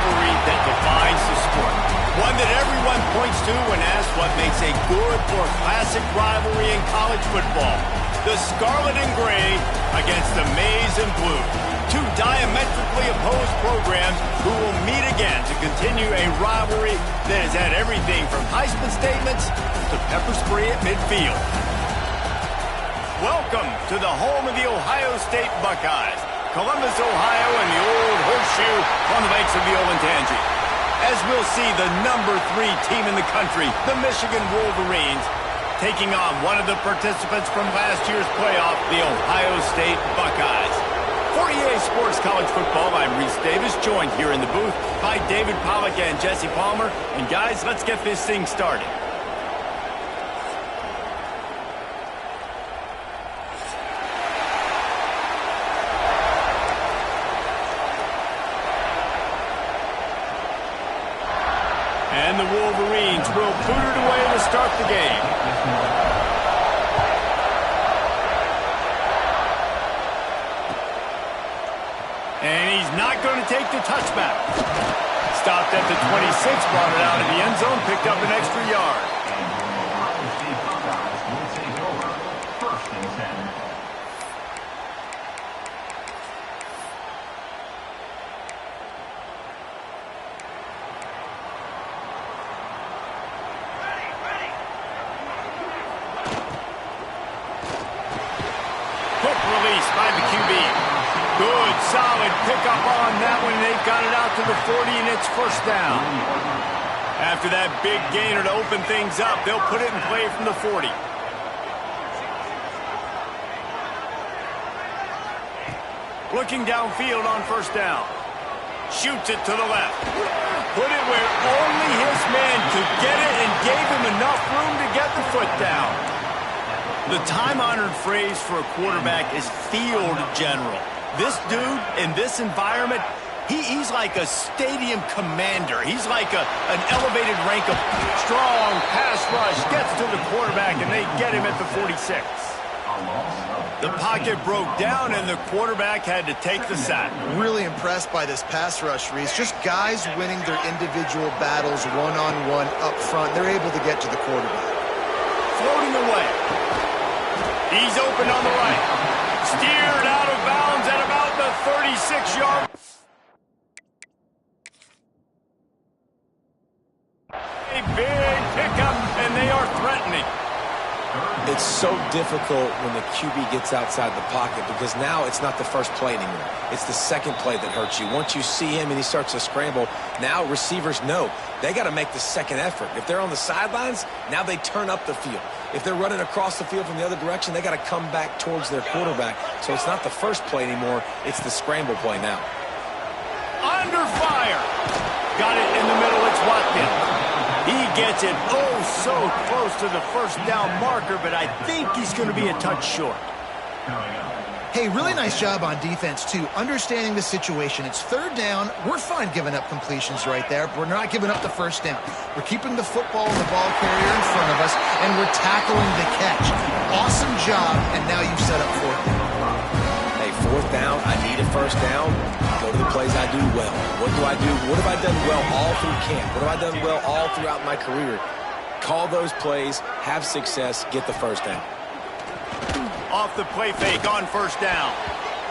rivalry that defines the sport. One that everyone points to when asked what makes a good or classic rivalry in college football. The Scarlet and Gray against the Maize and Blue. Two diametrically opposed programs who will meet again to continue a rivalry that has had everything from Heisman statements to pepper spray at midfield. Welcome to the home of the Ohio State Buckeyes, Columbus, Ohio, and the old horseshoe on the banks of the Olentangy. As we'll see the #3 team in the country, the Michigan Wolverines, taking on one of the participants from last year's playoff, the Ohio State Buckeyes. For EA Sports College Football, I'm Reese Davis, joined here in the booth by David Pollack and Jesse Palmer. And guys, let's get this thing started. And the Wolverines will boot it away to start the game. And he's not going to take the touchback. Stopped at the 26, brought it out of the end zone, picked up an extra yard. Release by the QB. Good, solid pickup on that one. They've got it out to the 40, and it's first down. After that big gainer to open things up, they'll put it in play from the 40. Looking downfield on first down. Shoots it to the left. Put it where only his man could get it and gave him enough room to get the foot down. The time-honored phrase for a quarterback is field general. This dude, in this environment, he's like a stadium commander. He's like an elevated rank of strong pass rush, gets to the quarterback, and they get him at the 46. The pocket broke down, and the quarterback had to take the sack. Really impressed by this pass rush, Reese. Just guys winning their individual battles one-on-one up front. They're able to get to the quarterback. Floating away. He's open on the right. Steered out of bounds at about the 36-yard. A big pickup, and they are threatening. It's so difficult when the QB gets outside the pocket because now it's not the first play anymore. It's the second play that hurts you. Once you see him and he starts to scramble, now receivers know they got to make the second effort. If they're on the sidelines, now they turn up the field. If they're running across the field from the other direction, they got to come back towards their quarterback. So it's not the first play anymore. It's the scramble play now. Under fire. Got it in the middle. It's Watkins. He gets it so close to the first down marker, but I think he's going to be a touch short. Hey, really nice job on defense, too. Understanding the situation. It's third down. We're fine giving up completions right there, but we're not giving up the first down. We're keeping the football and the ball carrier in front of us, and we're tackling the catch. Awesome job, and now you've set up fourth down. Hey, fourth down, I need a first down. Go to the plays I do well. What do I do? What have I done well all through camp? What have I done well all throughout my career? Call those plays, have success, get the first down. Off the play fake on first down.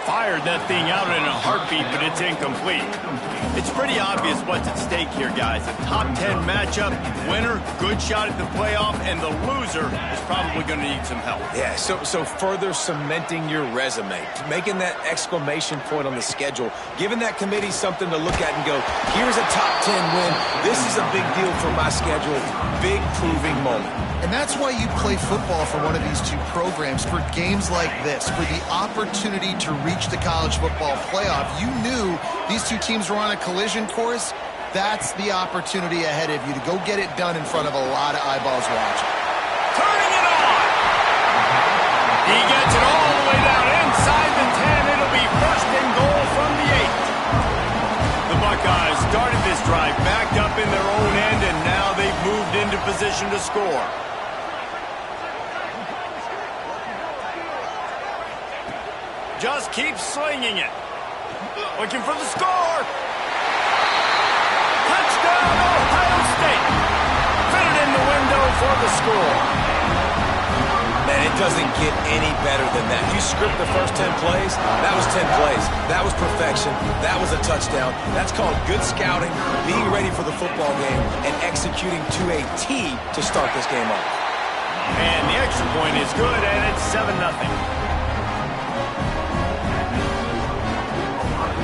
Fired that thing out in a heartbeat, but it's incomplete. It's pretty obvious what's at stake here, guys. A top 10 matchup, winner, good shot at the playoff, and the loser is probably going to need some help. Yeah, so further cementing your resume, making that exclamation point on the schedule, giving that committee something to look at and go, here's a top 10 win. This is a big deal for my schedule. Big proving moment. And that's why you play football for one of these two programs, for games like this, for the opportunity to reach the college football playoff. You knew these two teams were on a collision course. That's the opportunity ahead of you to go get it done in front of a lot of eyeballs watching. Turning it on! He gets it all the way down inside the 10. It'll be first and goal from the 8. The Buckeyes started this drive backed up in their own end, and now they've moved into position to score. Just keep slinging it. Looking for the score. Touchdown, Ohio State. Fit it in the window for the score. Man, it doesn't get any better than that. You script the first 10 plays, that was 10 plays. That was perfection. That was a touchdown. That's called good scouting, being ready for the football game, and executing to a T to start this game off. And the extra point is good, and it's 7-0.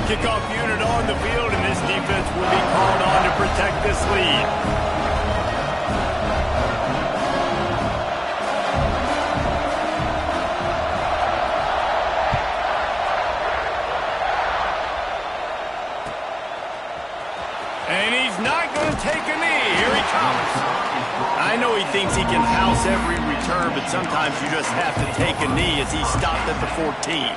Kickoff unit on the field, and this defense will be called on to protect this lead. And he's not going to take a knee. Here he comes. I know he thinks he can house every return, but sometimes you just have to take a knee as he stopped at the 14.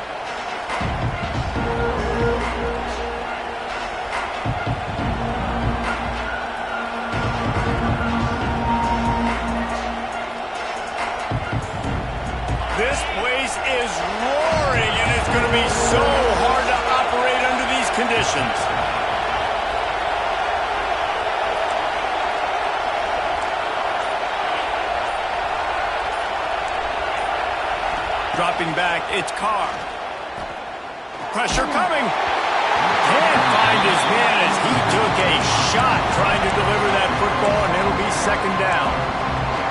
This place is roaring, and it's going to be so hard to operate under these conditions. Dropping back, it's Carr. Pressure coming. Can't find his man as he took a shot trying to deliver that football, and it'll be second down.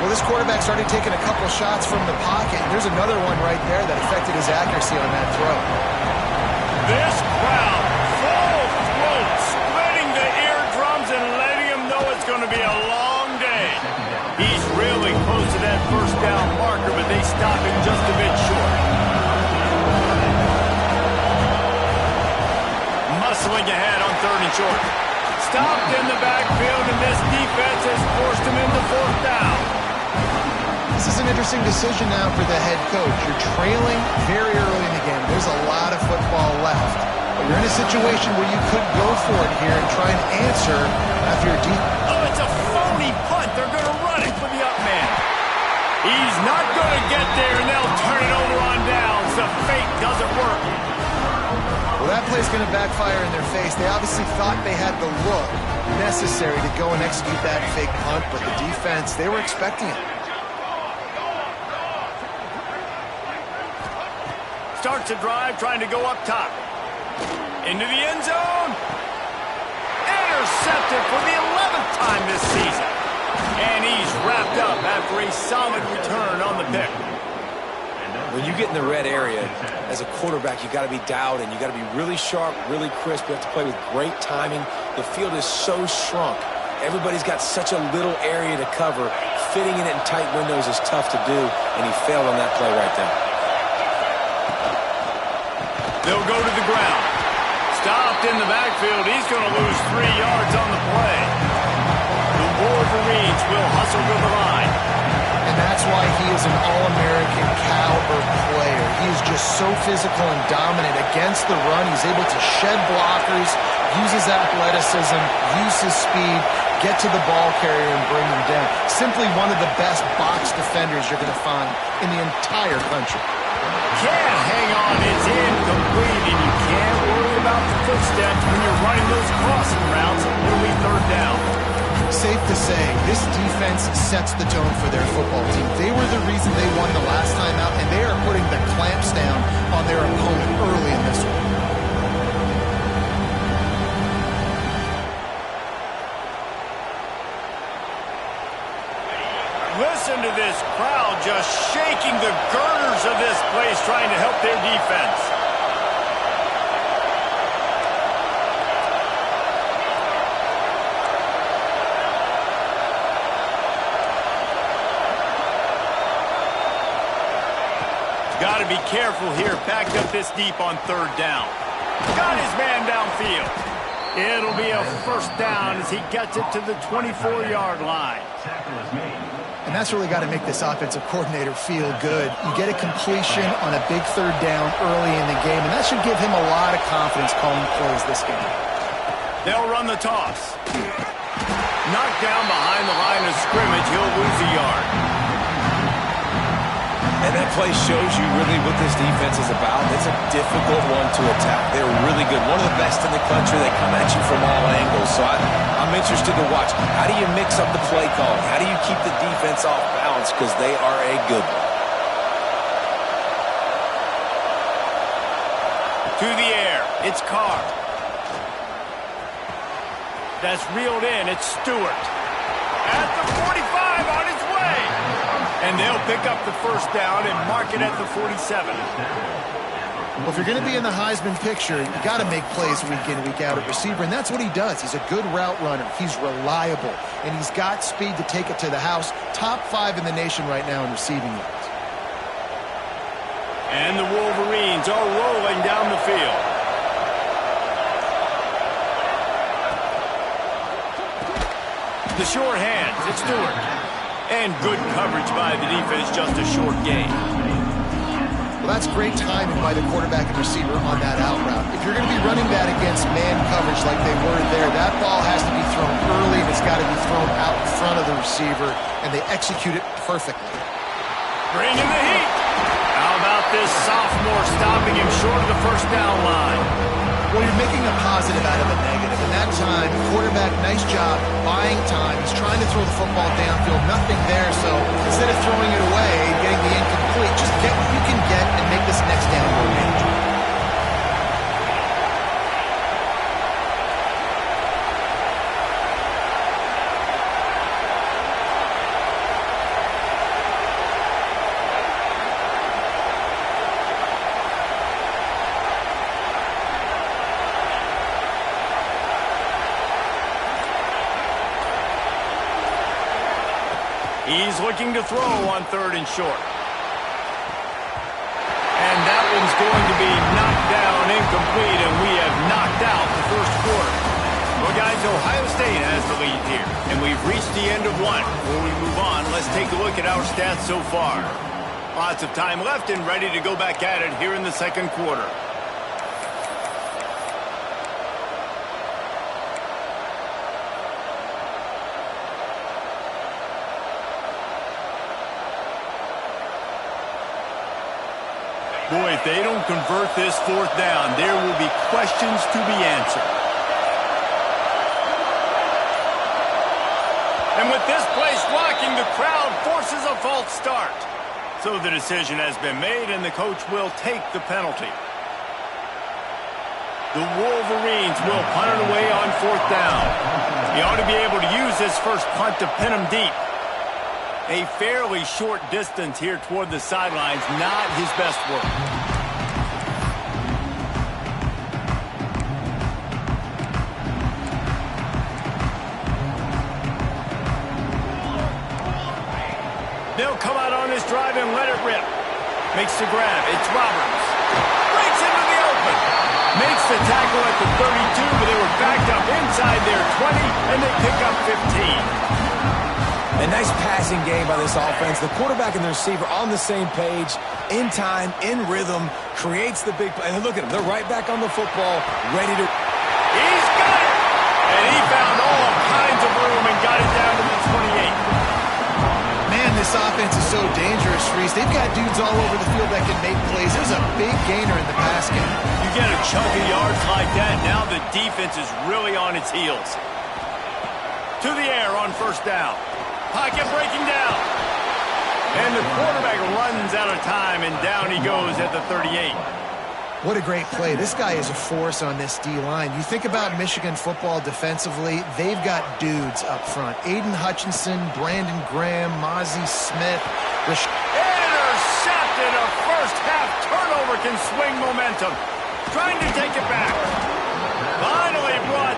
Well, this quarterback started taking a couple shots from the pocket. There's another one right there that affected his accuracy on that throw. This crowd, full throat, splitting the eardrums and letting him know it's going to be a long day. He's really close to that first down marker, but they stop him just a bit short. Muscling ahead on 3rd and short. Stopped in the backfield, and this defense has forced him into 4th down. This is an interesting decision now for the head coach. You're trailing very early in the game. There's a lot of football left. But you're in a situation where you could go for it here and try and answer after your defense. Oh, it's a phony punt. They're going to run it for the up man. He's not going to get there, and they'll turn it over on downs. The fake doesn't work. Well, that play's going to backfire in their face. They obviously thought they had the look necessary to go and execute that fake punt, but the defense, they were expecting it. Starts a drive, trying to go up top. Into the end zone. Intercepted for the 11th time this season. And he's wrapped up after a solid return on the pick. When you get in the red area, as a quarterback, you got to be dialed in. You got to be really sharp, really crisp. You have to play with great timing. The field is so shrunk. Everybody's got such a little area to cover. Fitting in it in tight windows is tough to do, and he failed on that play right there. They'll go to the ground. Stopped in the backfield. He's going to lose 3 yards on the play. The Wolverines will hustle to the line. And that's why he is an All-American caliber player. He is just so physical and dominant against the run. He's able to shed blockers, use his athleticism, use his speed, get to the ball carrier and bring him down. Simply one of the best box defenders you're going to find in the entire country. Can't hang on. It's incomplete, and you can't worry about the footsteps when you're running those crossing routes. It'll be 3rd down. Safe to say, this defense sets the tone for their football team. They were the reason they won the last time out, and they are putting the clamps down on their opponent early in this one. Listen to this crowd just shaking the girders of this place, trying to help their defense. Got to be careful here. Backed up this deep on 3rd down. Got his man downfield. It'll be a 1st down as he gets it to the 24-yard line. And that's really got to make this offensive coordinator feel good. You get a completion on a big 3rd down early in the game, and that should give him a lot of confidence calling plays this game. They'll run the toss. Knocked down behind the line of scrimmage. He'll lose a yard. And that play shows you really what this defense is about. It's a difficult one to attack. They're really good. One of the best in the country. They come at you from all angles. So I'm interested to watch. How do you mix up the play calling? How do you keep the defense off balance? Because they are a good one. To the air. It's Carr. That's reeled in. It's Stewart. At the 45 on his way. And they'll pick up the first down and mark it at the 47. Well, if you're going to be in the Heisman picture, you got to make plays week in, week out at receiver, and that's what he does. He's a good route runner. He's reliable, and he's got speed to take it to the house. Top 5 in the nation right now in receiving yards. And the Wolverines are rolling down the field. The short hands, it's Stewart. And good coverage by the defense, just a short gain. Well, that's great timing by the quarterback and receiver on that out route. If you're going to be running that against man coverage like they were there, that ball has to be thrown early, and it's got to be thrown out in front of the receiver, and they execute it perfectly. Bring in the heat. How about this sophomore stopping him short of the first down line? Well, you're making a positive out of a negative. In that time, quarterback, nice job, buying time. He's trying to throw the football downfield. Nothing there, so instead of throwing it away and getting the incomplete, just get what you can get and make this next down more manageable. He's looking to throw on 3rd and short. And that one's going to be knocked down incomplete, and we have knocked out the first quarter. Well, guys, Ohio State has the lead here, and we've reached the end of one. Before we move on, let's take a look at our stats so far. Lots of time left and ready to go back at it here in the second quarter. Boy, if they don't convert this 4th down, there will be questions to be answered. And with this place rocking, the crowd forces a false start. So the decision has been made, and the coach will take the penalty. The Wolverines will punt it away on 4th down. He ought to be able to use this first punt to pin him deep. A fairly short distance here toward the sidelines, not his best work. They'll come out on this drive and let it rip. Makes the grab. It's Roberts. Breaks into the open. Makes the tackle at the 32, but they were backed up inside their 20, and they pick up 15. A nice passing game by this offense. The quarterback and the receiver on the same page, in time, in rhythm, creates the big play. And look at him. They're right back on the football, ready to... He's got it! And he found all kinds of room and got it down to the 28. Man, this offense is so dangerous, Reese. They've got dudes all over the field that can make plays. There's a big gainer in the pass game. You get a chunk of yards like that, now the defense is really on its heels. To the air on 1st down. Pocket breaking down. And the quarterback runs out of time, and down he goes at the 38. What a great play. This guy is a force on this D-line. You think about Michigan football defensively, they've got dudes up front. Aiden Hutchinson, Brandon Graham, Mozzie Smith. Intercepted. A first-half turnover can swing momentum. Trying to take it back. Finally brought...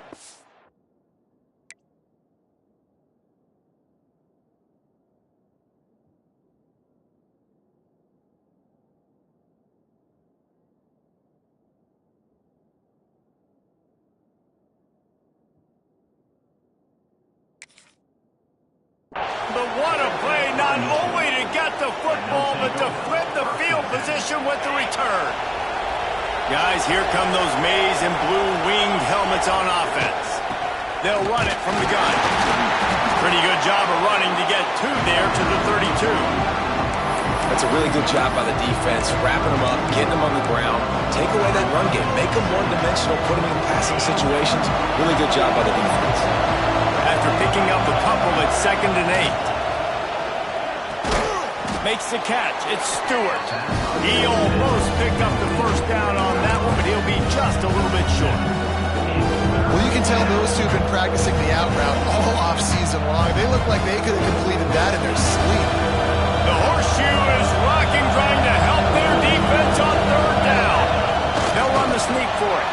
But what a play, not only to get the football, but to flip the field position with the return. Guys, here come those maize and blue winged helmets on offense. They'll run it from the gun. Pretty good job of running to get 2 there to the 32. A That's a really good job by the defense, wrapping them up, getting them on the ground, take away that run game, make them one-dimensional, put them in passing situations. Really good job by the defense. After picking up a couple at 2nd and 8. Makes the catch. It's Stewart. He almost picked up the first down on that one, but he'll be just a little bit short. Well, you can tell those two have been practicing the out route all off-season long. They look like they could have completed that in their sleep. The horseshoe is rocking, trying to help their defense on 3rd down. They'll run the sneak for it.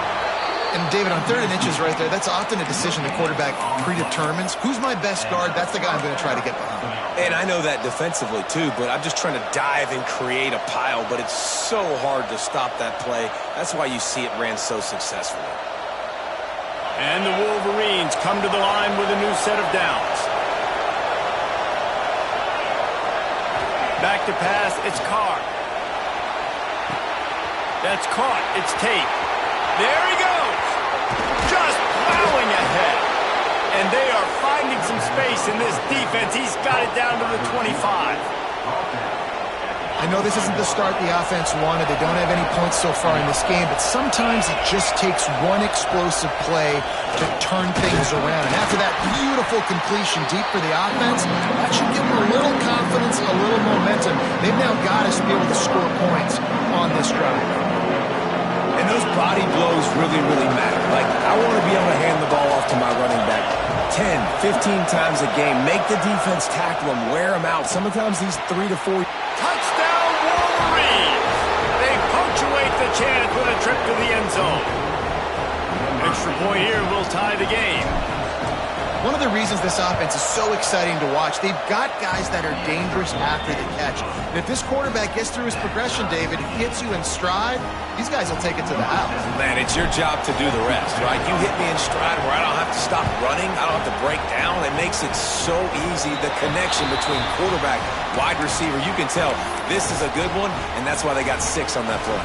And David, on 3rd and inches right there, that's often a decision the quarterback predetermines. Who's my best guard? That's the guy I'm going to try to get behind. And I know that defensively too, but I'm just trying to dive and create a pile, but it's so hard to stop that play. That's why you see it ran so successfully. And the Wolverines come to the line with a new set of downs. Back to pass, it's Carr. That's caught, it's Tate. There he goes! Just plowing ahead. And they are finding some space in this defense. He's got it down to the 25. I know this isn't the start the offense wanted. They don't have any points so far in this game, but sometimes it just takes one explosive play to turn things around. And after that beautiful completion deep for the offense, that should give them a little confidence, a little momentum. They've now got to be able to score points on this drive. And those body blows really, really matter. Like, I want to be able to hand the ball off to my running back 10, 15 times a game. Make the defense tackle them, wear them out. Sometimes these 3 to 4... Touchdown, Wolverines! They punctuate the chance with a trip to the end zone. Extra point here will tie the game. One of the reasons this offense is so exciting to watch, they've got guys that are dangerous after the catch. And if this quarterback gets through his progression, David, hits you in stride, these guys will take it to the house. Man, it's your job to do the rest, right? You hit me in stride where I don't have to stop running. I don't have to break down. It makes it so easy, the connection between quarterback, wide receiver. You can tell this is a good one, and that's why they got 6 on that play.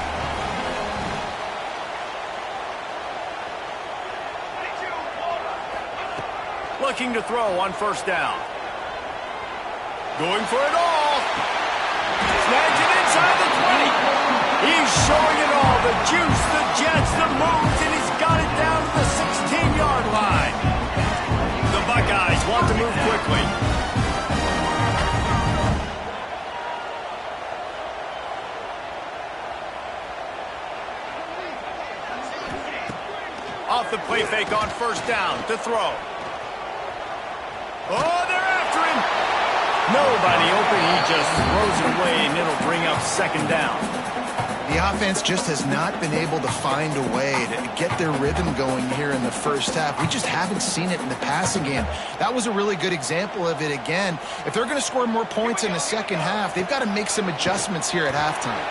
Looking to throw on 1st down. Going for it all. Snags it inside the 20. He's showing it all. The juice, the jets, the moves, and he's got it down to the 16-yard line. The Buckeyes want to move quickly. Off the play fake on 1st down to throw. Oh, they're after him. Nobody open. He just throws it away, and it'll bring up 2nd down. The offense just has not been able to find a way to get their rhythm going here in the first half. We just haven't seen it in the passing game. That was a really good example of it again. If they're going to score more points in the second half, they've got to make some adjustments here at halftime.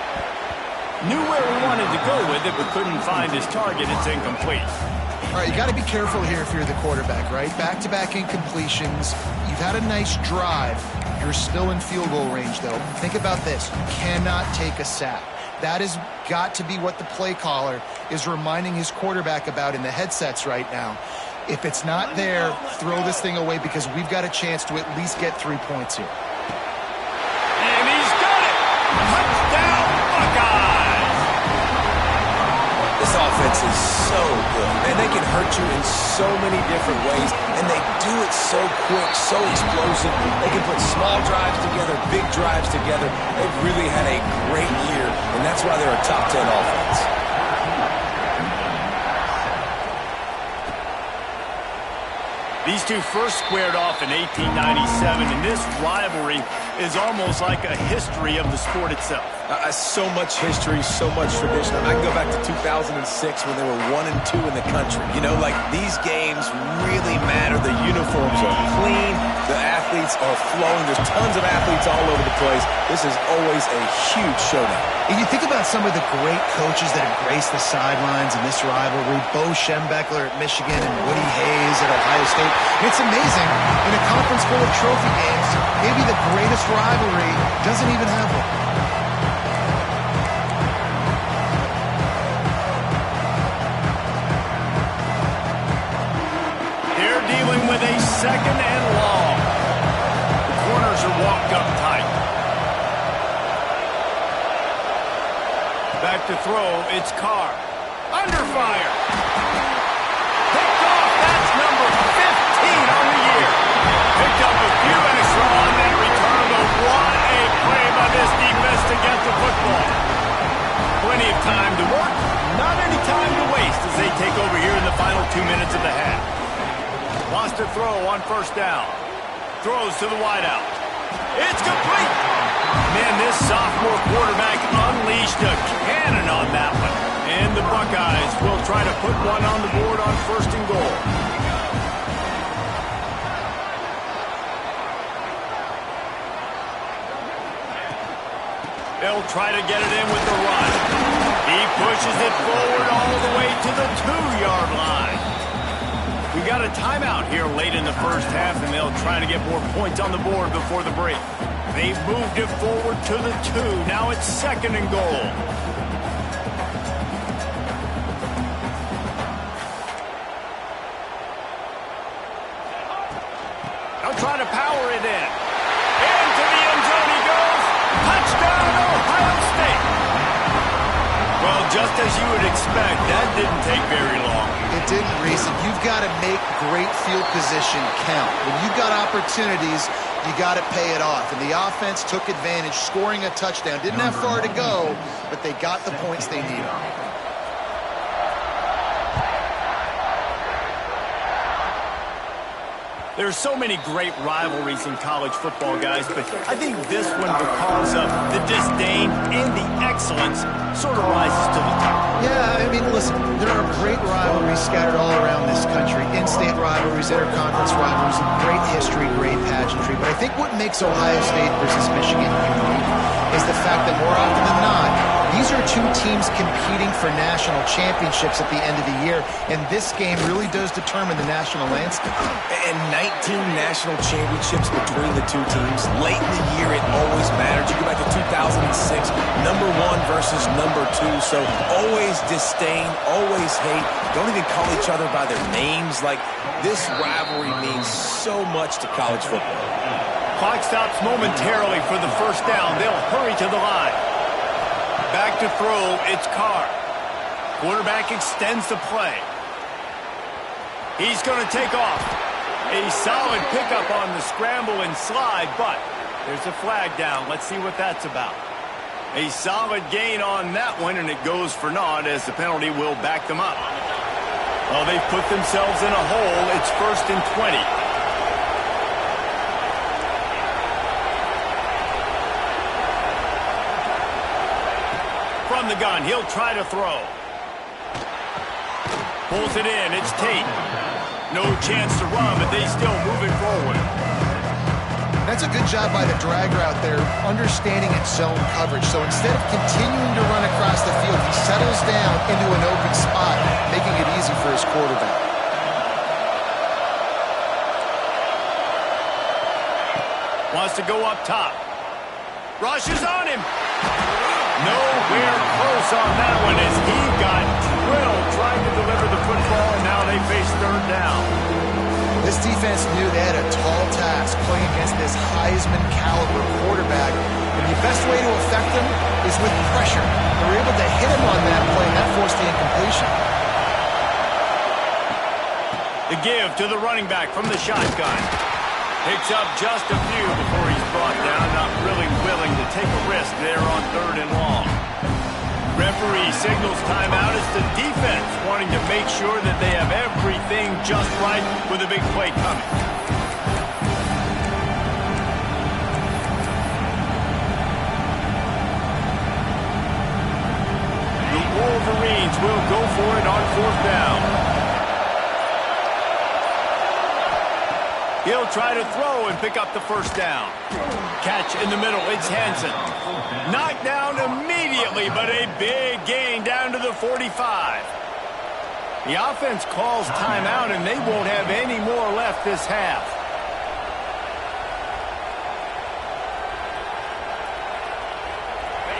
Knew where he wanted to go with it, but couldn't find his target. It's incomplete. All right, you got to be careful here if you're the quarterback, right? Back-to-back incompletions. You've had a nice drive. You're still in field goal range, though. Think about this. You cannot take a sack. That has got to be what the play caller is reminding his quarterback about in the headsets right now. If it's not there, throw this thing away because we've got a chance to at least get 3 points here. And he's got it! Touchdown, Buckeyes! This offense is so good. Man, they can hurt you in so many different ways, and they do it so quick, so explosive. They can put small drives together, big drives together. They've really had a great year, and that's why they're a top 10 offense. These two first squared off in 1897, and this rivalry is almost like a history of the sport itself. So much history, so much tradition. I can go back to 2006 when they were 1 and 2 in the country. You know, like, these games really matter. The uniforms are clean. The athletes are flowing. There's tons of athletes all over the place. This is always a huge showdown. And you think about some of the great coaches that have graced the sidelines in this rivalry. Bo Schembechler at Michigan and Woody Hayes at Ohio State. And it's amazing, in a conference full of trophy games, maybe the greatest rivalry doesn't even have one. They're dealing with a 2nd and long. The corners are walked up tight. Back to throw, it's Carr. Under fire. Picked off, that's number 15 on the year. Picked up a few extra on that return, but what a play by this defense to get the football. Plenty of time to work, not any time to waste as they take over here in the final 2 minutes of the half. Wants to throw on first down. Throws to the wideout. It's complete. Man, this sophomore quarterback unleashed a cannon on that one. And the Buckeyes will try to put one on the board on first and goal. They'll try to get it in with the run. He pushes it forward all the way to the 2-yard line. We got a timeout here late in the first half, and they'll try to get more points on the board before the break. They've moved it forward to the 2. Now it's second and goal. They'll try to power it in. Into the end zone he goes. Touchdown, Ohio State. Well, just as you would expect, that didn't take very long. It didn't, Reese. You've got to make great field position count. When you've got opportunities, you got to pay it off. And the offense took advantage, scoring a touchdown. Didn't have far to go, but they got the points they needed. There's so many great rivalries in college football, guys, but I think this one, because of the disdain and the excellence, sort of rises to the top. Yeah, I mean, listen, there are great rivalries scattered all around this country. In-state rivalries, interconference rivalries, great history, great pageantry. But I think what makes Ohio State versus Michigan unique is the fact that more often than not, these are two teams competing for national championships at the end of the year, and this game really does determine the national landscape. And 19 national championships between the two teams. Late in the year, it always mattered. You go back to 2006, number 1 versus number 2. So always disdain, always hate. Don't even call each other by their names. Like, this rivalry means so much to college football. Clock stops momentarily for the first down. They'll hurry to the line. Back to throw, it's Carr. Quarterback extends the play. He's going to take off. A solid pickup on the scramble and slide, but there's a flag down. Let's see what that's about. A solid gain on that one, and it goes for naught as the penalty will back them up. Well, they've put themselves in a hole. It's first and 20. From the gun, he'll try to throw. Pulls it in, it's Tate. No chance to run, but they still move it forward. That's a good job by the drag route there, understanding its zone coverage. So instead of continuing to run across the field, he settles down into an open spot, making it easy for his quarterback. Wants to go up top. Rushes on him. Nowhere close on that one as he got drilled trying to deliver the football, and now they face third down. This defense knew they had a tall task playing against this Heisman-caliber quarterback, and the best way to affect him is with pressure. They were able to hit him on that play, and that forced the incompletion. The give to the running back from the shotgun. Picks up just a few before he's brought down, not really willing to take a risk there on third and long. Referee signals timeout as the defense wanting to make sure that they have everything just right with a big play coming. The Wolverines will go for it on fourth down. He'll try to throw and pick up the first down. Catch in the middle, it's Hansen. Knocked down immediately, but a big gain down to the 45. The offense calls timeout, and they won't have any more left this half.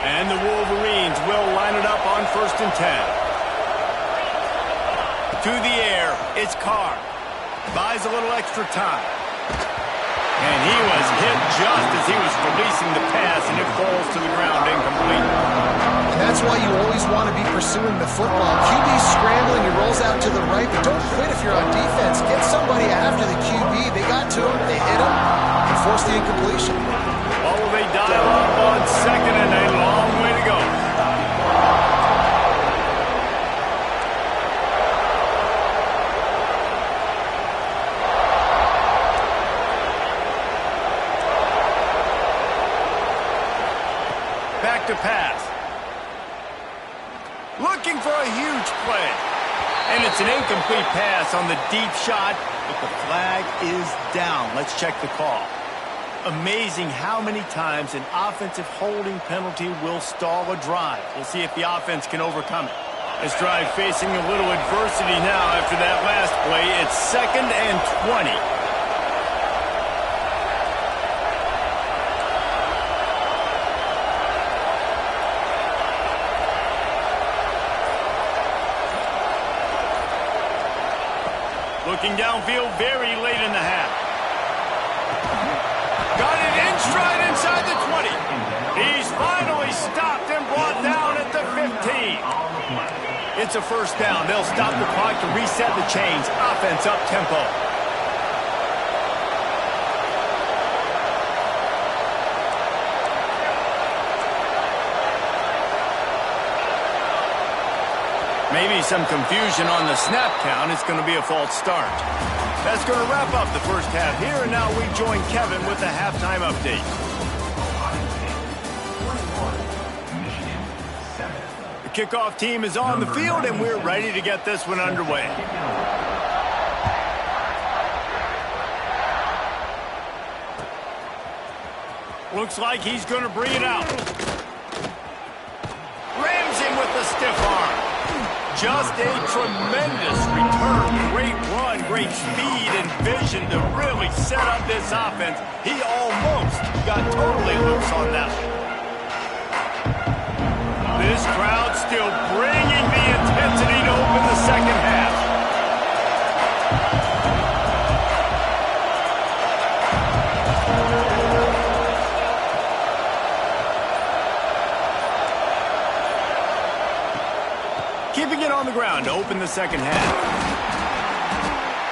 And the Wolverines will line it up on first and 10. To the air, it's Carr. Buys a little extra time. And he was hit just as he was releasing the pass, and it falls to the ground incomplete. And that's why you always want to be pursuing the football. QB's scrambling, he rolls out to the right, but don't quit if you're on defense. Get somebody after the QB. They got to him, they hit him, and forced the incompletion. Oh, they dial up on second, and a long way to go. Back to pass. Looking for a huge play. And it's an incomplete pass on the deep shot, but the flag is down. Let's check the call. Amazing how many times an offensive holding penalty will stall a drive. We'll see if the offense can overcome it. This drive facing a little adversity now after that last play. It's 2nd and 20. Looking downfield very late in the half. Got it in stride inside the 20. He's finally stopped and brought down at the 15. It's a first down. They'll stop the clock to reset the chains. Offense up tempo. Maybe some confusion on the snap count. It's going to be a false start. That's going to wrap up the first half here, and now we join Kevin with the halftime update. The kickoff team is on the field, and we're ready to get this one underway. Looks like he's going to bring it out. Rams him with the stiff arm. Just a tremendous return. Great run, great speed and vision to really set up this offense. He almost got totally loose on that one. This crowd still bringing the intensity to open the second half. Keeping it on the ground to open the second half.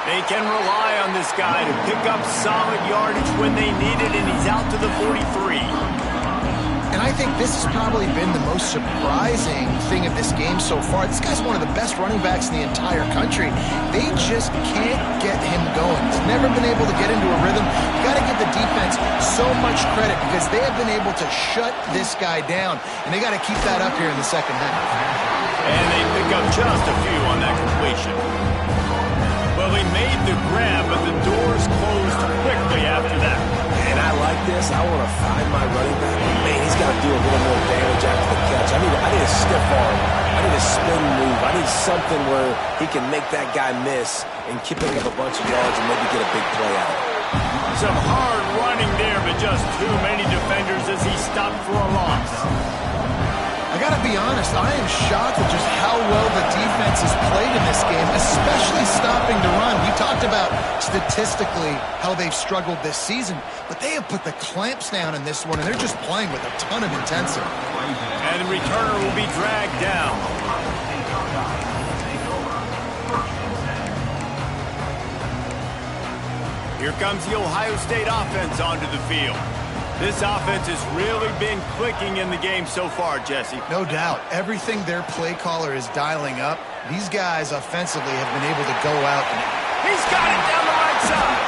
They can rely on this guy to pick up solid yardage when they need it, and he's out to the 43. And I think this has probably been the most surprising thing of this game so far. This guy's one of the best running backs in the entire country. They just can't get him going. He's never been able to get into a rhythm. You got to give the defense so much credit because they have been able to shut this guy down, and they got to keep that up here in the second half. And they pick up just a few on that completion. Well, he made the grab, but the doors closed quickly after that. And I like this. I want to find my running back. Man, he's got to do a little more damage after the catch. I need a stiff arm. I need a spin move. I need something where he can make that guy miss and keep picking up a bunch of yards and maybe get a big play out of it. Some hard running there, but just too many defenders as he stopped for a loss. I got to be honest, I am shocked at just how well the defense has played in this game, especially stopping the run. We talked about statistically how they've struggled this season, but they have put the clamps down in this one, and they're just playing with a ton of intensity. And the returner will be dragged down. Here comes the Ohio State offense onto the field. This offense has really been clicking in the game so far, Jesse. No doubt. Everything their play caller is dialing up, these guys offensively have been able to go out. He's got it down the right side.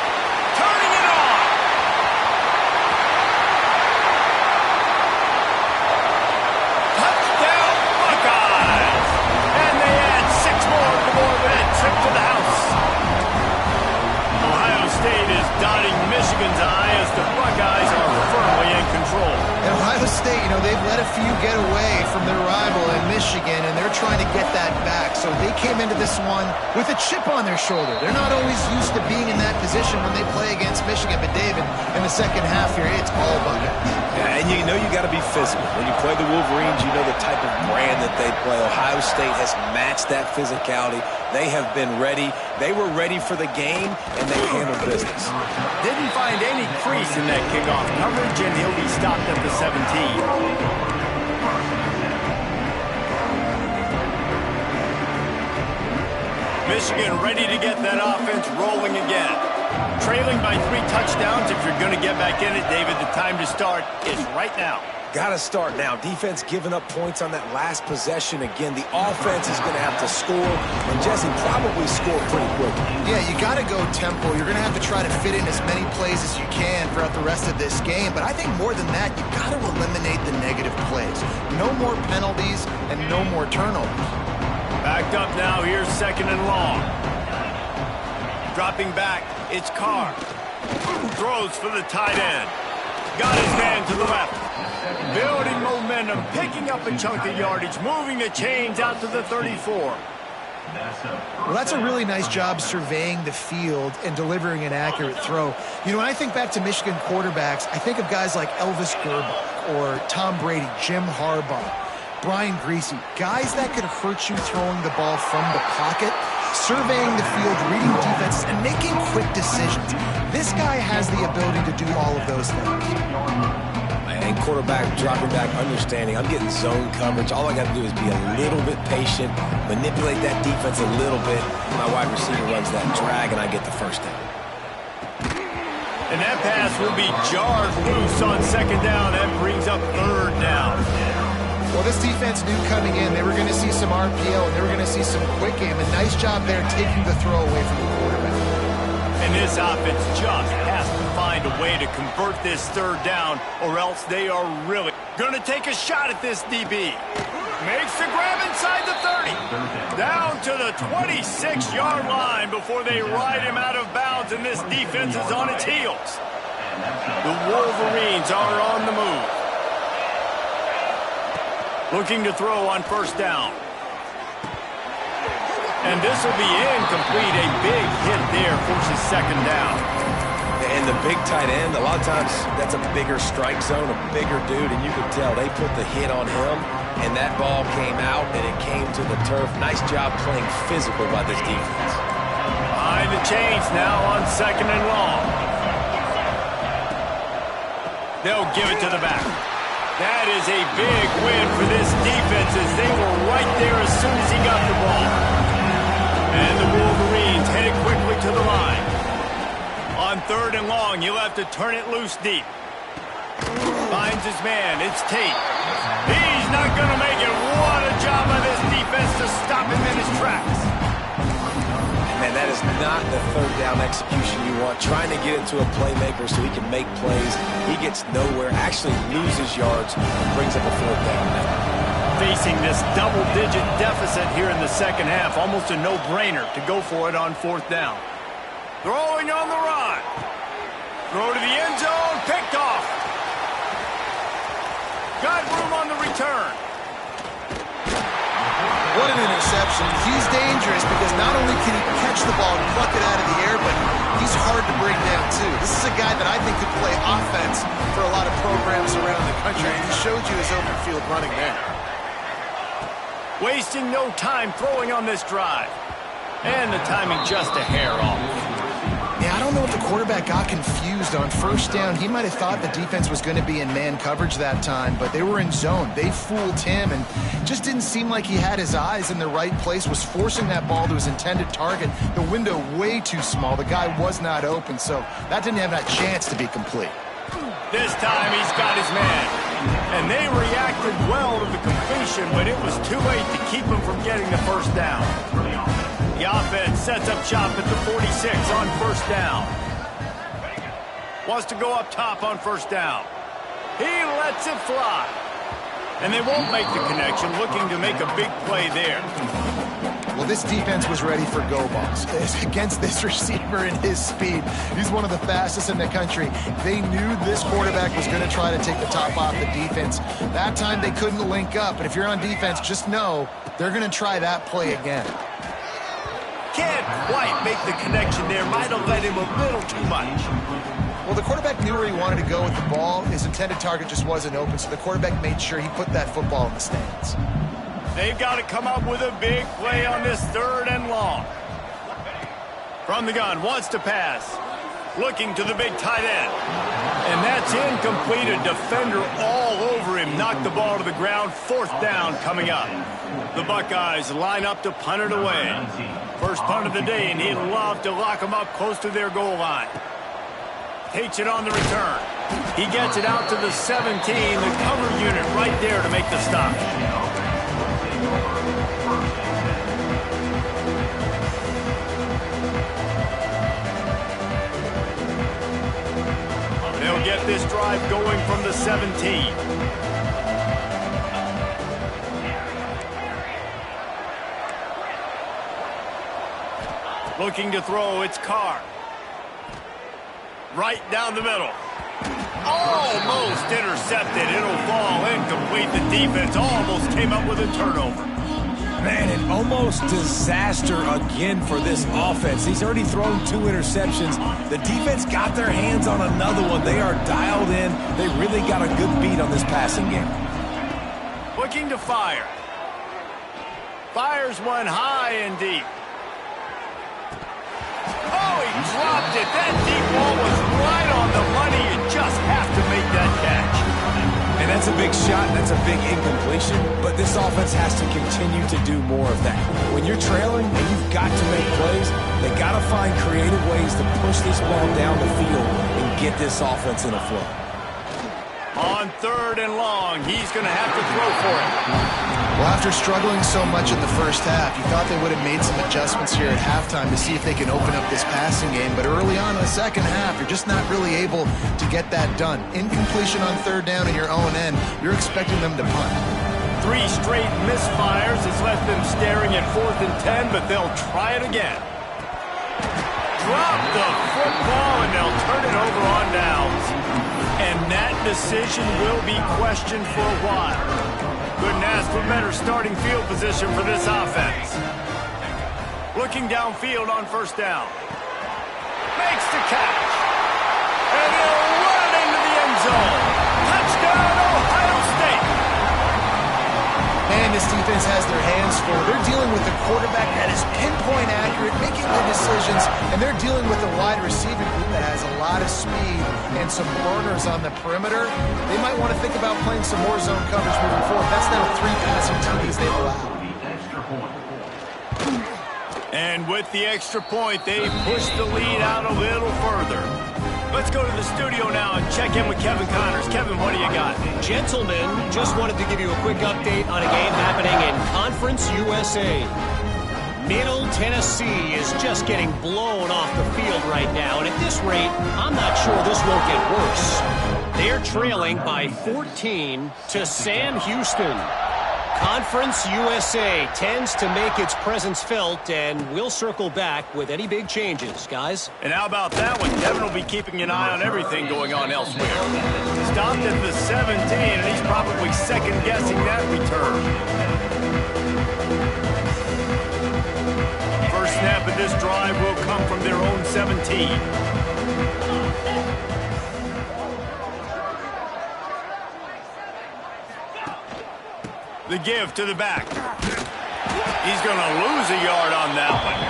Turning it on. Touchdown, Buckeyes. And they add 6 more with that trip to the house. Ohio State is dotting Michigan's eye as the Buckeyes are firmly in control. And Ohio State, they've let a few get away from their rival in Michigan, and they're trying to get that back. So they came into this this one with a chip on their shoulder. They're not always used to being in that position when they play against Michigan. But, David, in the second half here, it's all bucket. Yeah, and you know you got to be physical. When you play the Wolverines, you know the type of brand that they play. Ohio State has matched that physicality. They have been ready. They were ready for the game, and they handled business. Didn't find any crease in that kickoff coverage, and he'll be stopped at the 17. Michigan ready to get that offense rolling again. Trailing by 3 touchdowns. If you're going to get back in it, David, the time to start is right now. Got to start now. Defense giving up points on that last possession. Again, the offense is going to have to score, and Jesse probably score pretty quickly. Yeah, you got to go tempo. You're going to have to try to fit in as many plays as you can throughout the rest of this game. But I think more than that, you got to eliminate the negative plays. No more penalties and no more turnovers. Backed up now. Here's 2nd and long. Dropping back, it's Carr. Throws for the tight end. Got his man to the left. Building momentum, picking up a chunk of yardage, moving the chains out to the 34. Well, that's a really nice job surveying the field and delivering an accurate throw. You know, when I think back to Michigan quarterbacks, I think of guys like Elvis Grbac or Tom Brady, Jim Harbaugh, Brian Griese, guys that could hurt you throwing the ball from the pocket, surveying the field, reading defenses, and making quick decisions. This guy has the ability to do all of those things. And quarterback dropping back, understanding, I'm getting zone coverage. All I got to do is be a little bit patient, manipulate that defense a little bit. My wide receiver runs that drag, and I get the first down. And that pass will be jarred loose on 2nd down. That brings up 3rd down. Well, this defense knew coming in they were going to see some RPO and they were going to see some quick game. A nice job there taking the throw away from the quarterback. And this offense just has to find a way to convert this 3rd down, or else they are really going to take a shot at this DB. Makes the grab inside the 30. Down to the 26-yard line before they ride him out of bounds, and this defense is on its heels. The Wolverines are on the move. Looking to throw on 1st down. And this will be incomplete. A big hit there forces 2nd down. And the big tight end, a lot of times that's a bigger strike zone, a bigger dude, and you can tell they put the hit on him, and that ball came out, and it came to the turf. Nice job playing physical by this defense. Behind the chains now on 2nd and long. They'll give it to the back. That is a big win for this defense as they were right there as soon as he got the ball. And the Wolverines headed quickly to the line. On 3rd and long, you'll have to turn it loose deep. Finds his man. It's Tate. He's not going to make it. What a job by this defense to stop him in his tracks. Man, that is not the 3rd down execution you want. Trying to get it to a playmaker so he can make plays. He gets nowhere, actually loses yards, and brings up a 4th down now. Facing this double-digit deficit here in the second half, almost a no-brainer to go for it on 4th down. Throwing on the run. Throw to the end zone, picked off. Got room on the return. What an interception. He's dangerous because not only can he catch the ball and pluck it out of the air, but he's hard to bring down, too. This is a guy that I think could play offense for a lot of programs around the country, and he showed you his open field running there. Wasting no time throwing on this drive. And the timing just a hair off. Yeah, I don't know if the quarterback got confused on 1st down. He might have thought the defense was going to be in man coverage that time, but they were in zone. They fooled him and just didn't seem like he had his eyes in the right place, was forcing that ball to his intended target. The window way too small. The guy was not open, so that didn't have that chance to be complete. This time he's got his man. And they reacted well to the completion, but it was too late to keep him from getting the 1st down. The offense sets up shop at the 46 on 1st down. Wants to go up top on 1st down. He lets it fly. And they won't make the connection, looking to make a big play there. Well, this defense was ready for go balls against this receiver and his speed. He's one of the fastest in the country. They knew this quarterback was going to try to take the top off the defense. That time they couldn't link up, but if you're on defense, just know they're going to try that play again. make the connection there. Might have led him a little too much. Well, the quarterback knew where he wanted to go with the ball. His intended target just wasn't open, so the quarterback made sure he put that football in the stands. They've got to come up with a big play on this 3rd and long. From the gun, wants to pass. Looking to the big tight end. And that's incomplete. A defender all over him. Knocked the ball to the ground. 4th down coming up. The Buckeyes line up to punt it away. First punt of the day, and he'd love to lock them up close to their goal line. Takes it on the return. He gets it out to the 17. The cover unit right there to make the stop. They'll get this drive going from the 17. Looking to throw, it's Carr. Right down the middle. Almost intercepted. It'll fall incomplete. The defense almost came up with a turnover. Man, an almost disaster again for this offense. He's already thrown 2 interceptions. The defense got their hands on another one. They are dialed in. They really got a good beat on this passing game. Looking to fire. Fires one high and deep. Oh, he dropped it. That deep ball was right on the money. You just have to make that catch. And that's a big shot, and that's a big incompletion, but this offense has to continue to do more of that. When you're trailing and you've got to make plays, they got to find creative ways to push this ball down the field and get this offense in a flow. On 3rd and long, he's going to have to throw for it. Well, after struggling so much in the first half, you thought they would have made some adjustments here at halftime to see if they can open up this passing game. But early on in the second half, you're just not really able to get that done. Incompletion on 3rd down in your own end, you're expecting them to punt. 3 straight misfires has left them staring at 4th and 10, but they'll try it again. Drop the football, and they'll turn it over on downs. And that decision will be questioned for a while. Couldn't ask for better starting field position for this offense. Looking downfield on 1st down. Makes the catch. And he'll run it into the end zone. Touchdown, Ohio State. Man, this defense has their hands full. They're dealing with a quarterback that is pinpoint accurate, making the decisions, and they're dealing with a wide receiving group that has a lot of speed and some burners on the perimeter. They might want to think about playing some more zone coverage moving forward. That's now 3 passing TDs they've allowed. And with the extra point, they push the lead out a little further. Let's go to the studio now and check in with Kevin Connors. Kevin, what do you got? Gentlemen, just wanted to give you a quick update on a game happening in Conference USA. Middle Tennessee is just getting blown off the field right now, and at this rate, I'm not sure this won't get worse. They're trailing by 14 to Sam Houston. Conference USA tends to make its presence felt, and we'll circle back with any big changes, guys. And how about that one? Kevin will be keeping an eye on everything going on elsewhere. Stopped at the 17, and he's probably second-guessing that return. First snap of this drive will come from their own 17. The give to the back. He's going to lose a yard on that one.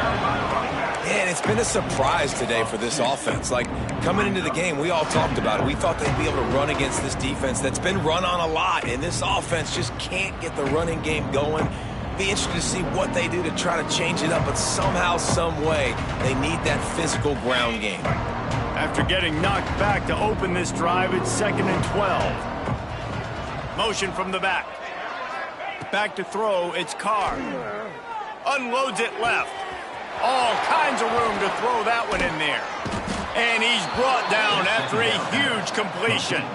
Man, it's been a surprise today for this offense. Like, coming into the game, we all talked about it. We thought they'd be able to run against this defense that's been run on a lot, and this offense just can't get the running game going. Be interested to see what they do to try to change it up, but somehow, some way, they need that physical ground game. After getting knocked back to open this drive, it's 2nd and 12. Motion from the back. Back to throw, it's Carr. Unloads it left. All kinds of room to throw that one in there. And he's brought down after a huge completion.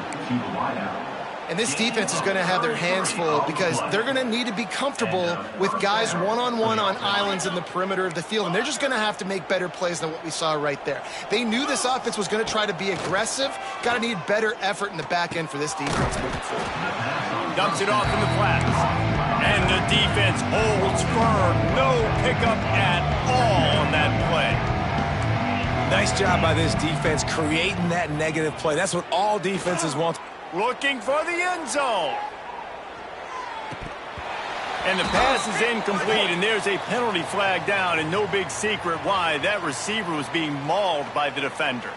And this defense is going to have their hands full because they're going to need to be comfortable with guys one-on-one on islands in the perimeter of the field. And they're just going to have to make better plays than what we saw right there. They knew this offense was going to try to be aggressive. Got to need better effort in the back end for this defense moving forward. Dumps it off in the flats. And the defense holds firm. No pickup at all on that play. Nice job by this defense creating that negative play. That's what all defenses want. Looking for the end zone. And the pass is incomplete, and there's a penalty flag down, and no big secret why. That receiver was being mauled by the defender.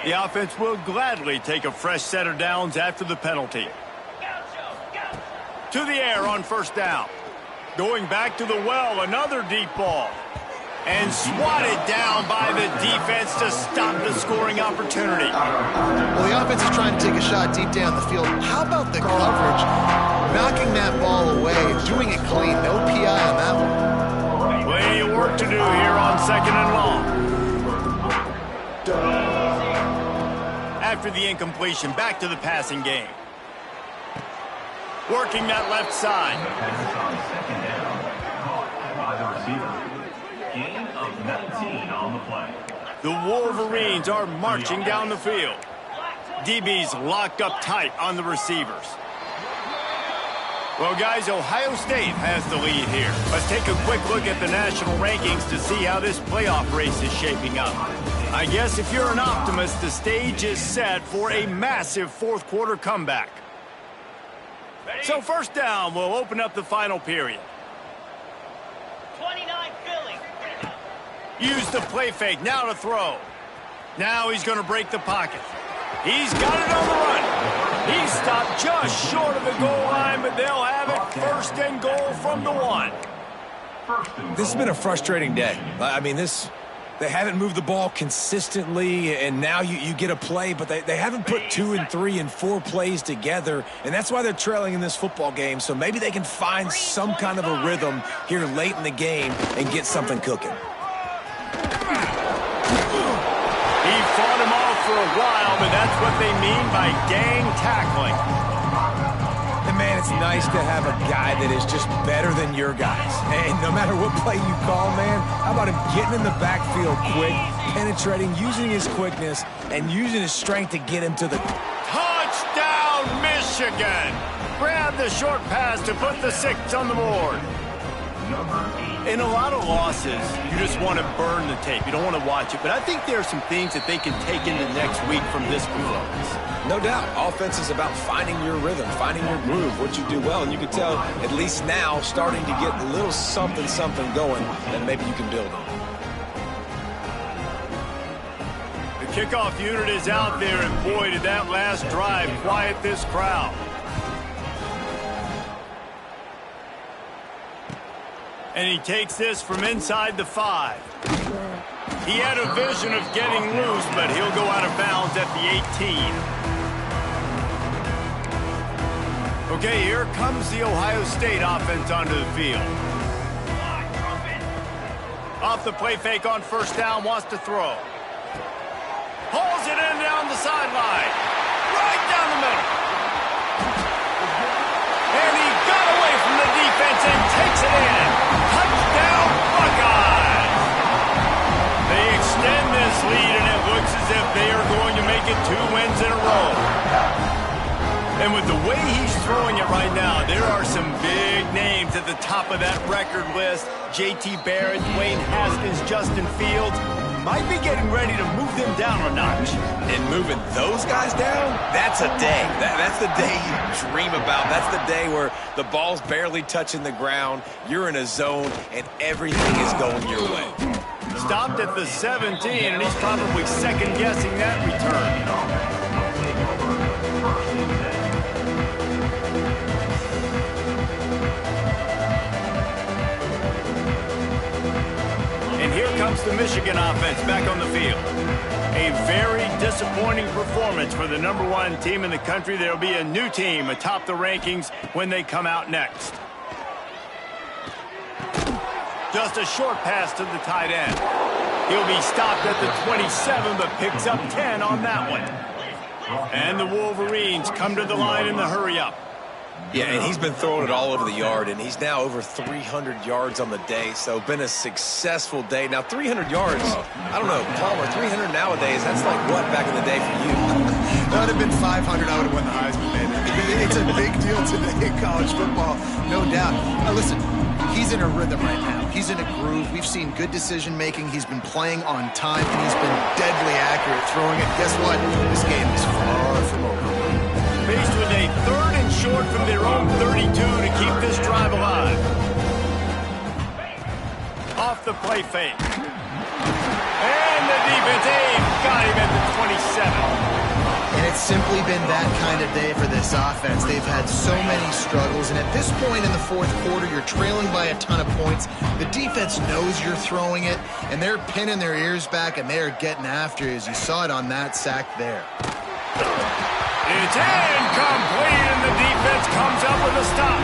The offense will gladly take a fresh set of downs after the penalty. To the air on first down. Going back to the well, another deep ball. And swatted down by the defense to stop the scoring opportunity. Well, the offense is trying to take a shot deep down the field. How about the coverage? Knocking that ball away, doing it clean. No PI on that one. Plenty of work to do here on second and long. After the incompletion, back to the passing game. Working that left side. Gain of 19 on the play. The Wolverines are marching down the field. DB's locked up tight on the receivers. Well, guys, Ohio State has the lead here. Let's take a quick look at the national rankings to see how this playoff race is shaping up. I guess if you're an optimist, the stage is set for a massive fourth quarter comeback. So first down, we'll open up the final period. 29 Philly. Use the play fake, now to throw. Now he's going to break the pocket. He's got it on the run. He stopped just short of the goal line, but they'll have it first and goal from the 1. This has been a frustrating day. I mean, they haven't moved the ball consistently, and now you get a play, but they haven't put 2 and 3 and 4 plays together, and that's why they're trailing in this football game. So maybe they can find some kind of a rhythm here late in the game and get something cooking. He fought him off for a while, but that's what they mean by gang tackling. And man, it's nice to have a guy that is just better than your guys. And no matter what play you call, man, how about him getting in the backfield quick, penetrating, using his quickness, and using his strength to get him to the... Touchdown, Michigan! Grab the short pass to put the 6 on the board. In a lot of losses, you just want to burn the tape. You don't want to watch it. But I think there are some things that they can take into next week from this performance. No doubt. Offense is about finding your rhythm, finding your groove, what you do well. And you can tell, at least now, starting to get a little something going that maybe you can build on. The kickoff unit is out there, and boy, did that last drive quiet this crowd. And he takes this from inside the 5. He had a vision of getting loose, but he'll go out of bounds at the 18. Okay, here comes the Ohio State offense onto the field. Off the play fake on first down, wants to throw. Hauls it in down the sideline. Right down the middle. And he got away from the defense and takes it in. Touchdown, Buckeyes! They extend this lead, and it looks as if they are going to make it 2 wins in a row. And with the way he's throwing it right now, there are some big names at the top of that record list. J.T. Barrett, Dwayne Haskins, Justin Fields. Might be getting ready to move them down a notch. And moving those guys down, that's a day. That's the day you dream about. That's the day where the ball's barely touching the ground, you're in a zone, and everything is going your way. Stopped at the 17, and he's probably second-guessing that return. And here comes the Michigan offense back on the field. A very disappointing performance for the #1 team in the country. There will be a new team atop the rankings when they come out next. Just a short pass to the tight end. He'll be stopped at the 27, but picks up 10 on that one. And the Wolverines come to the line in the hurry-up. Yeah, and he's been throwing it all over the yard, and he's now over 300 yards on the day, so been a successful day. Now, 300 yards, I don't know, Palmer, 300 nowadays, that's like what back in the day for you? That would have been 500, I would have won the Heisman, baby. It's a big deal today in college football, no doubt. Now, listen, he's in a rhythm right now. He's in a groove. We've seen good decision-making. He's been playing on time, and he's been deadly accurate throwing it. Guess what? This game is far from over. Faced with a 3rd and short from their own 32 to keep this drive alive. Off the play fake. And the defense, got him at the 27. And it's simply been that kind of day for this offense. They've had so many struggles, and at this point in the 4th quarter, you're trailing by a ton of points. The defense knows you're throwing it, and they're pinning their ears back, and they're getting after you, as you saw it on that sack there. It's incomplete, and the defense comes up with a stop.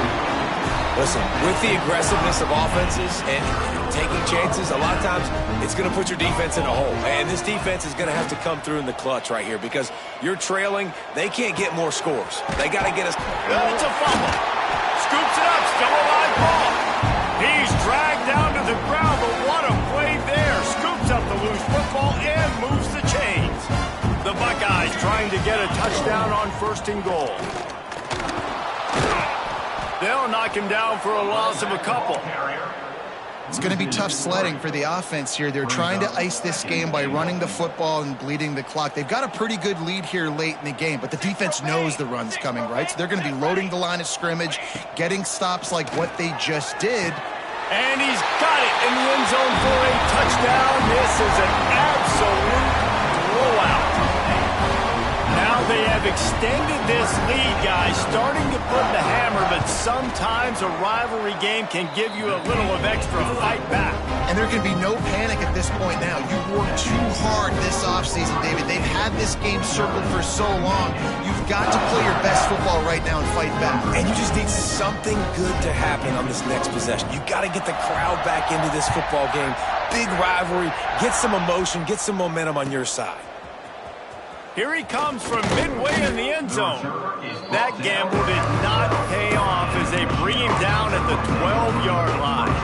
Listen, with the aggressiveness of offenses and taking chances, a lot of times it's going to put your defense in a hole. And this defense is going to have to come through in the clutch right here because you're trailing. They can't get more scores. They got to get us. It's a fumble. Scoops it up. Still a live ball. He's dragged down to the ground, but what a play there. Scoops up the loose football and moves the chains. The Buckeyes trying to get a touchdown on 1st and goal. They'll knock him down for a loss of a couple. It's going to be tough sledding for the offense here. They're trying to ice this game by running the football and bleeding the clock. They've got a pretty good lead here late in the game, but the defense knows the run's coming, right? So they're going to be loading the line of scrimmage, getting stops like what they just did. And he's got it in the end zone for a touchdown. This is an absolute blowout. Now they have extended this lead, guys, starting to put the hammer, but sometimes a rivalry game can give you a little of extra fight back. And there can be no panic at this point now. You worked too hard this offseason, David. They've had this game circled for so long. You've got to play your best football right now and fight back. And you just need something good to happen on this next possession. You got to get the crowd back into this football game. Big rivalry. Get some emotion. Get some momentum on your side. Here he comes from midway in the end zone. That gamble did not pay off as they bring him down at the 12-yard line.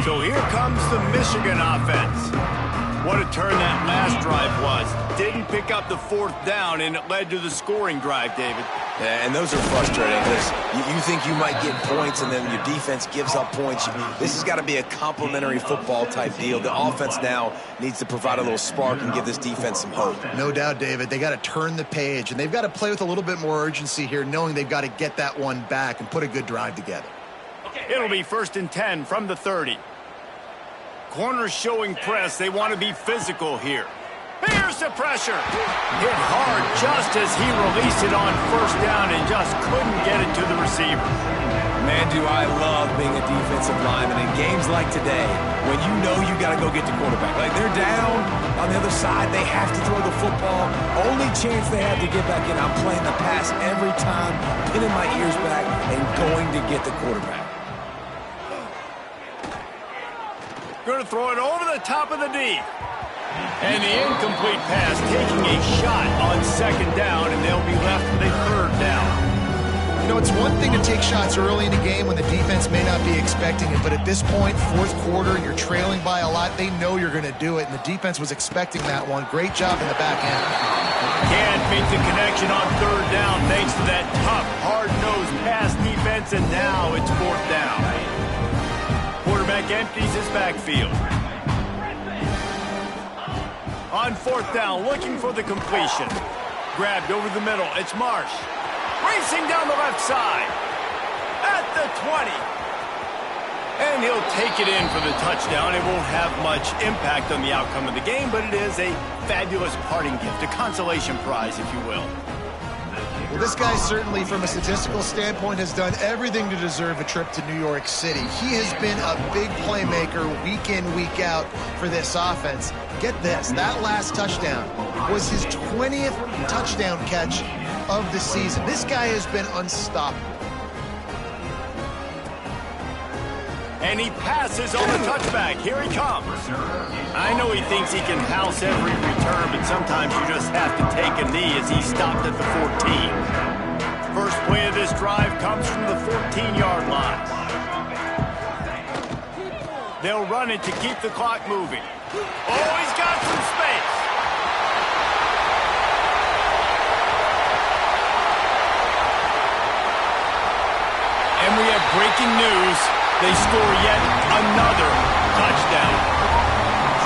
So here comes the Michigan offense. What a turn that last drive was. Didn't pick up the 4th down, and it led to the scoring drive, David. Yeah, and those are frustrating because you think you might get points, and then your defense gives up points. This has got to be a complementary football type deal. The offense now needs to provide a little spark and give this defense some hope. No doubt, David. They got to turn the page, and they've got to play with a little bit more urgency here, knowing they've got to get that one back and put a good drive together. It'll be 1st and 10 from the 30. Corners showing press. They want to be physical here. Here's the pressure. Hit hard just as he released it on 1st down and just couldn't get it to the receiver. Man, do I love being a defensive lineman in games like today when you know you got to go get the quarterback. Like they're down on the other side. They have to throw the football. Only chance they have to get back in. I'm playing the pass every time, pinning my ears back and going to get the quarterback. Going to throw it over the top of the D. And the incomplete pass taking a shot on 2nd down, and they'll be left with a 3rd down. You know, it's one thing to take shots early in the game when the defense may not be expecting it, but at this point, 4th quarter, you're trailing by a lot. They know you're going to do it, and the defense was expecting that one. Great job in the back end. Can't make the connection on 3rd down thanks to that tough, hard-nosed pass defense, and now it's 4th down. Quarterback empties his backfield. On 4th down, looking for the completion. Grabbed over the middle. It's Marsh. Racing down the left side. At the 20. And he'll take it in for the touchdown. It won't have much impact on the outcome of the game, but it is a fabulous parting gift, a consolation prize, if you will. Well, this guy certainly, from a statistical standpoint, has done everything to deserve a trip to New York City. He has been a big playmaker week in, week out for this offense. Get this, that last touchdown was his 20th touchdown catch of the season. This guy has been unstoppable. And he passes on the touchback. Here he comes. I know he thinks he can house every return, but sometimes you just have to take a knee as he stopped at the 14. First play of this drive comes from the 14-yard line. They'll run it to keep the clock moving. Oh, he's got some space. And we have breaking news. They score yet another touchdown.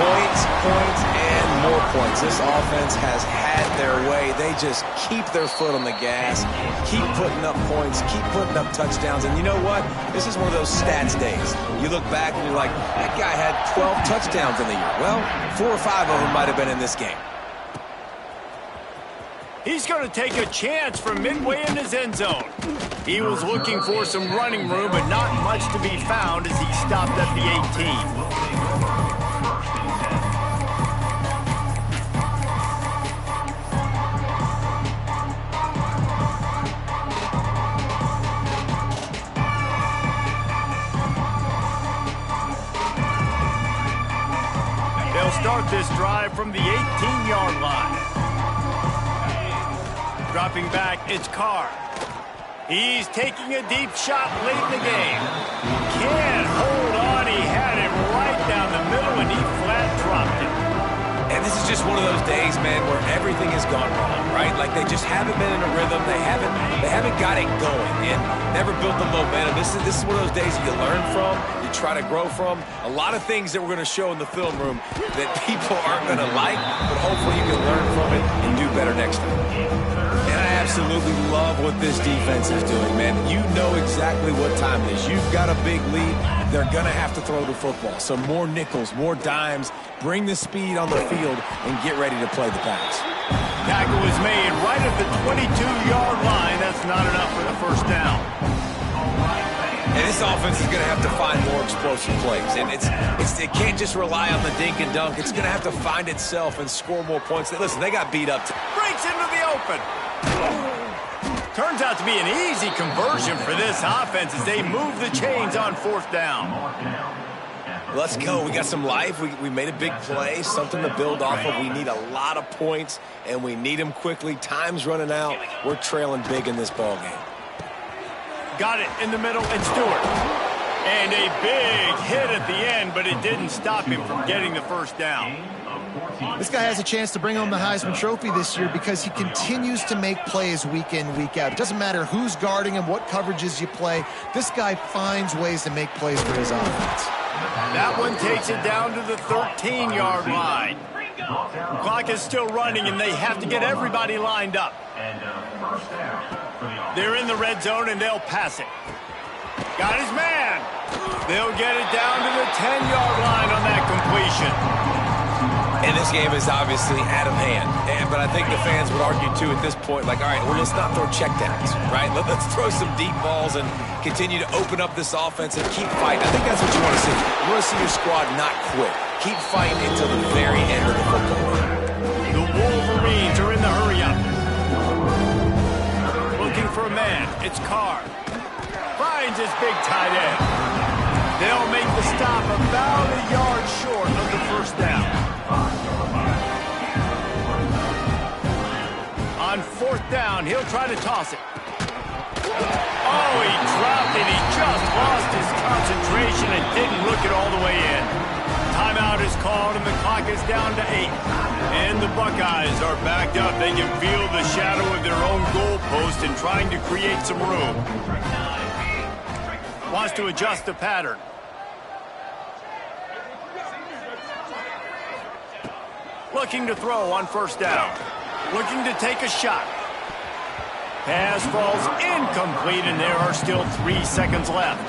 Points, and more points. This offense has had their way. They just keep their foot on the gas, keep putting up points, keep putting up touchdowns. And you know what? This is one of those stats days. You look back and you're like, that guy had 12 touchdowns in the year. Well, 4 or 5 of them might have been in this game. He's going to take a chance from midway in his end zone. He was looking for some running room, but not much to be found as he stopped at the 18. Start this drive from the 18-yard line. Dropping back, it's Carr. He's taking a deep shot late in the game. Can't hold on. He had it right down the middle, and he flat dropped it. And this is just one of those days, man, where everything has gone wrong, right? Like they just haven't been in a rhythm. They haven't got it going and never built the momentum. This is one of those days that you learn from, you try to grow from. A lot of things that we're going to show in the film room that people aren't going to like, but hopefully you can learn from it and do better next time. And I absolutely love what this defense is doing, man. You know exactly what time it is. You've got a big lead. They're going to have to throw the football. So more nickels, more dimes, bring the speed on the field, and get ready to play the pass. Tackle was made right at the 22-yard line. That's not enough for the first down. And this offense is going to have to find more explosive plays. And it can't just rely on the dink and dunk. It's going to have to find itself and score more points. Listen, they got beat up. Breaks into the open. Turns out to be an easy conversion for this offense as they move the chains on fourth down. Let's go. We got some life. We made a big play, something to build off of. We need a lot of points, and we need them quickly. Time's running out. We're trailing big in this ball game. Got it in the middle, and Stewart. And a big hit at the end, but it didn't stop him from getting the first down. This guy has a chance to bring home the Heisman Trophy this year because he continues to make plays week in, week out. It doesn't matter who's guarding him, what coverages you play. This guy finds ways to make plays for his offense. That one takes it down to the 13-yard line. The clock is still running, and they have to get everybody lined up. They're in the red zone, and they'll pass it. Got his man. They'll get it down to the 10-yard line on that completion. And this game is obviously out of hand. But I think the fans would argue, too, at this point, like, all right, well, let's not throw checkdowns, right? Let's throw some deep balls and continue to open up this offense and keep fighting. I think that's what you want to see. You want to see your squad not quit. Keep fighting until the very end of the football game. The Wolverines are in the hurry-up. Looking for a man. It's Carr. Finds his big tight end. They'll make the stop about a yard short of the first down. On fourth down, he'll try to toss it. Oh, he dropped it. He just lost his concentration and didn't look it all the way in. Timeout is called, and the clock is down to 8. And the Buckeyes are backed up. They can feel the shadow of their own goalpost and trying to create some room. Wants to adjust the pattern. Looking to throw on first down. Looking to take a shot. Pass falls incomplete, and there are still 3 seconds left.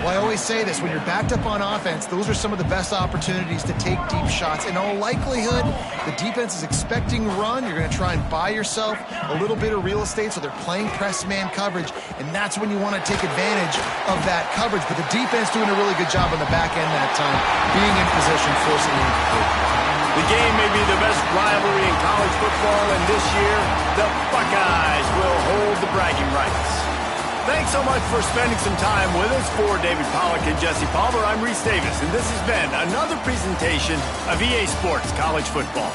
Well, I always say this, when you're backed up on offense, those are some of the best opportunities to take deep shots. In all likelihood, the defense is expecting run. You're going to try and buy yourself a little bit of real estate, so they're playing press man coverage, and that's when you want to take advantage of that coverage. But the defense doing a really good job on the back end that time, being in position, forcing the incomplete. The game may be the best rivalry in college football, and this year, the Buckeyes will hold the bragging rights. Thanks so much for spending some time with us. For David Pollack and Jesse Palmer, I'm Reese Davis, and this has been another presentation of EA Sports College Football.